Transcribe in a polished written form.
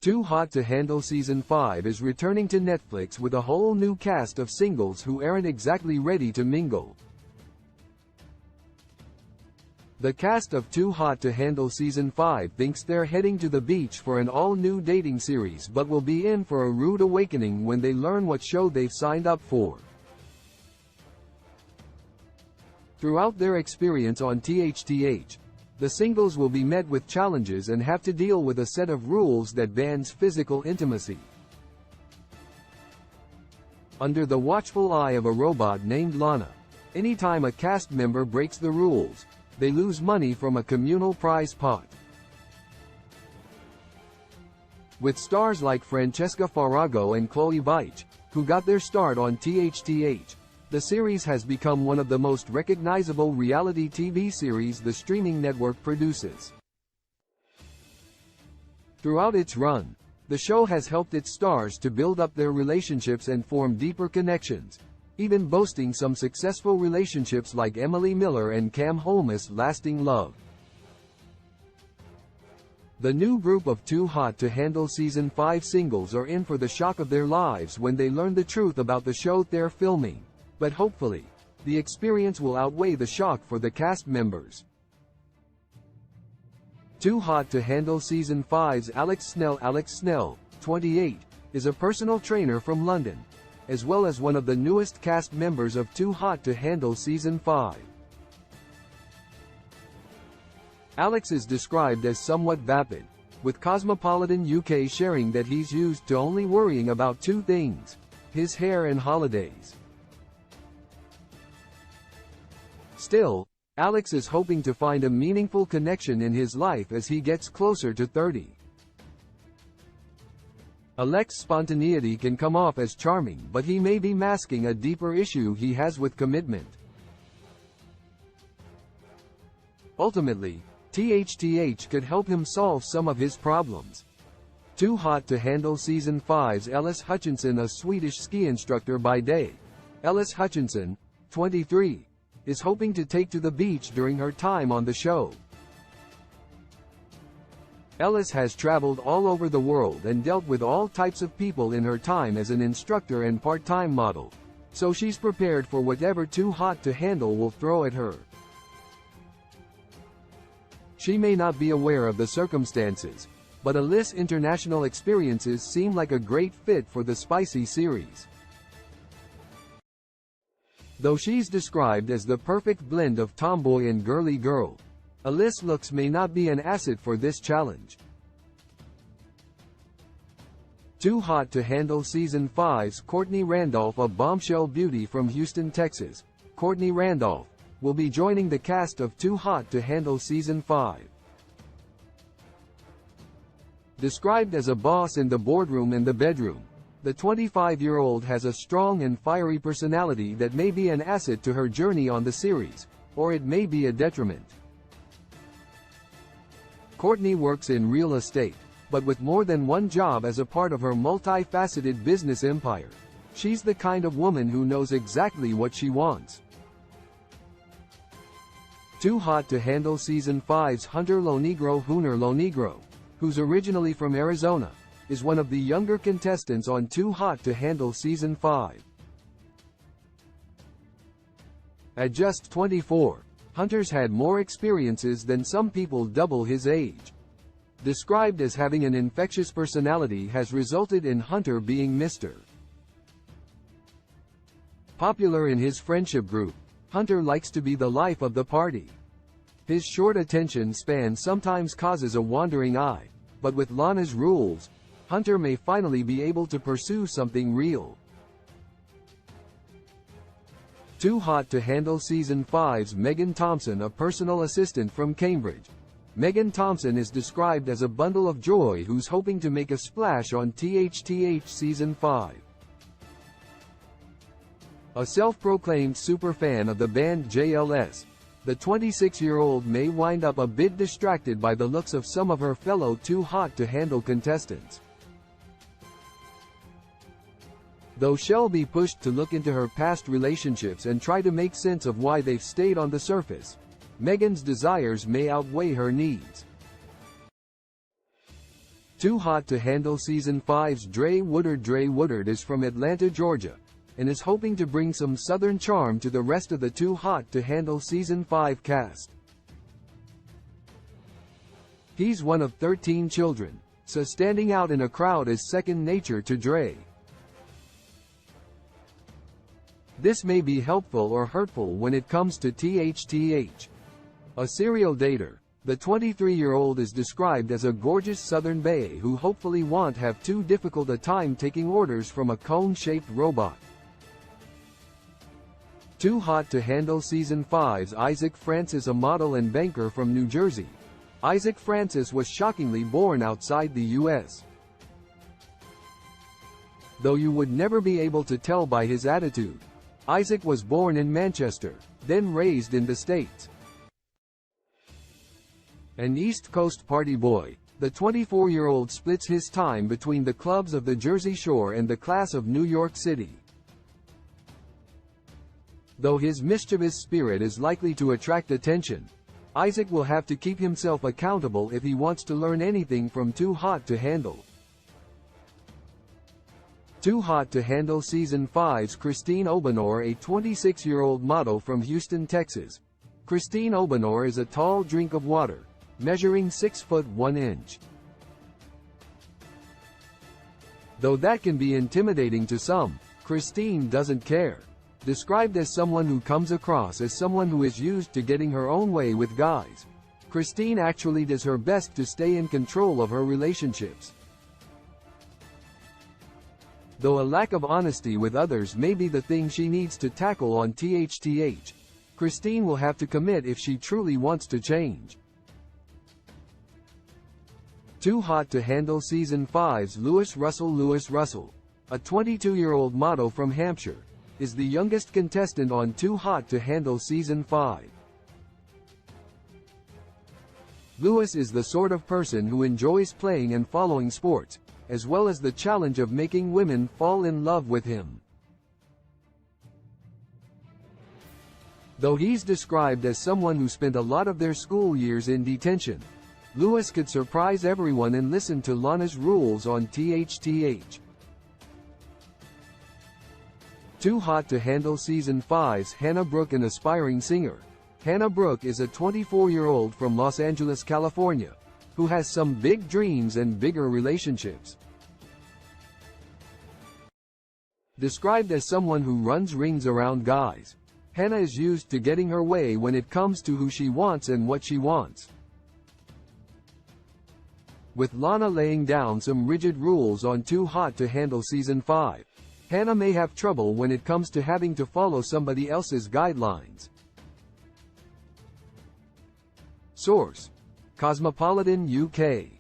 Too Hot to Handle Season 5 is returning to Netflix with a whole new cast of singles who aren't exactly ready to mingle. The cast of Too Hot to Handle Season 5 thinks they're heading to the beach for an all-new dating series but will be in for a rude awakening when they learn what show they've signed up for. Throughout their experience on THTH, the singles will be met with challenges and have to deal with a set of rules that bans physical intimacy. Under the watchful eye of a robot named Lana, anytime a cast member breaks the rules, they lose money from a communal prize pot. With stars like Francesca Farago and Chloe Beich, who got their start on THTH, the series has become one of the most recognizable reality TV series the streaming network produces. Throughout its run, the show has helped its stars to build up their relationships and form deeper connections, even boasting some successful relationships like Emily Miller and Cam Holmes' lasting love. The new group of Too Hot to Handle Season 5 singles are in for the shock of their lives when they learn the truth about the show they're filming. But hopefully, the experience will outweigh the shock for the cast members. Too Hot to Handle Season 5's Alex Snell, 28, is a personal trainer from London, as well as one of the newest cast members of Too Hot to Handle Season 5. Alex is described as somewhat vapid, with Cosmopolitan UK sharing that he's used to only worrying about two things: his hair and holidays. Still, Alex is hoping to find a meaningful connection in his life as he gets closer to 30. Alex's spontaneity can come off as charming, but he may be masking a deeper issue he has with commitment. Ultimately, THTH could help him solve some of his problems. Too Hot to Handle Season 5's Ellis Hutchinson, a Swedish ski instructor by day, Ellis Hutchinson, 23, is hoping to take to the beach during her time on the show. Ellis has traveled all over the world and dealt with all types of people in her time as an instructor and part-time model, so she's prepared for whatever Too Hot to Handle will throw at her. She may not be aware of the circumstances, but Ellis' international experiences seem like a great fit for the spicy series. Though she's described as the perfect blend of tomboy and girly girl, Ellis' looks may not be an asset for this challenge. Too Hot to Handle Season 5's Courtney Randolph, a bombshell beauty from Houston, Texas, Courtney Randolph, will be joining the cast of Too Hot to Handle Season 5. Described as a boss in the boardroom and the bedroom, the 25-year-old has a strong and fiery personality that may be an asset to her journey on the series, or it may be a detriment. Courtney works in real estate, but with more than one job as a part of her multifaceted business empire. She's the kind of woman who knows exactly what she wants. Too Hot to Handle Season 5's Hunter Lonegro, who's originally from Arizona, is one of the younger contestants on Too Hot to Handle Season 5. At just 24, Hunter's had more experiences than some people double his age. Described as having an infectious personality has resulted in Hunter being Mr. Popular in his friendship group, Hunter likes to be the life of the party. His short attention span sometimes causes a wandering eye, but with Lana's rules, Hunter may finally be able to pursue something real. Too Hot to Handle Season 5's Megan Thompson, a personal assistant from Cambridge. Megan Thompson is described as a bundle of joy who's hoping to make a splash on THTH Season 5. A self-proclaimed superfan of the band JLS, the 26-year-old may wind up a bit distracted by the looks of some of her fellow Too Hot to Handle contestants. Though she'll be pushed to look into her past relationships and try to make sense of why they've stayed on the surface, Megan's desires may outweigh her needs. Too Hot to Handle Season 5's Dre Woodard. Dre Woodard is from Atlanta, Georgia, and is hoping to bring some Southern charm to the rest of the Too Hot to Handle Season 5 cast. He's one of 13 children, so standing out in a crowd is second nature to Dre. This may be helpful or hurtful when it comes to THTH. A serial dater, the 23-year-old is described as a gorgeous Southern bae who hopefully won't have too difficult a time taking orders from a cone-shaped robot. Too Hot to Handle Season 5's Isaac Francis, a model and banker from New Jersey. Isaac Francis was shockingly born outside the U.S. Though you would never be able to tell by his attitude. Isaac was born in Manchester, then raised in the States. An East Coast party boy, the 24-year-old splits his time between the clubs of the Jersey Shore and the class of New York City. Though his mischievous spirit is likely to attract attention, Isaac will have to keep himself accountable if he wants to learn anything from Too Hot to Handle. Too Hot to Handle Season 5's Christine Obanor, a 26-year-old model from Houston, Texas. Christine Obanor is a tall drink of water, measuring 6 foot 1 inch. Though that can be intimidating to some, Christine doesn't care. Described as someone who comes across as someone who is used to getting her own way with guys, Christine actually does her best to stay in control of her relationships. Though a lack of honesty with others may be the thing she needs to tackle on THTH, Christine will have to commit if she truly wants to change. Too Hot to Handle Season 5's Lewis Russell. Lewis Russell, a 22-year-old model from Hampshire, is the youngest contestant on Too Hot to Handle Season 5. Lewis is the sort of person who enjoys playing and following sports, as well as the challenge of making women fall in love with him. Though he's described as someone who spent a lot of their school years in detention, Lewis could surprise everyone and listen to Lana's rules on THTH. Too Hot to Handle Season 5's Hannah Brooke, an aspiring singer. Hannah Brooke is a 24-year-old from Los Angeles, California, who has some big dreams and bigger relationships. Described as someone who runs rings around guys, Hannah is used to getting her way when it comes to who she wants and what she wants. With Lana laying down some rigid rules on Too Hot to Handle Season 5, Hannah may have trouble when it comes to having to follow somebody else's guidelines. Source: Cosmopolitan UK.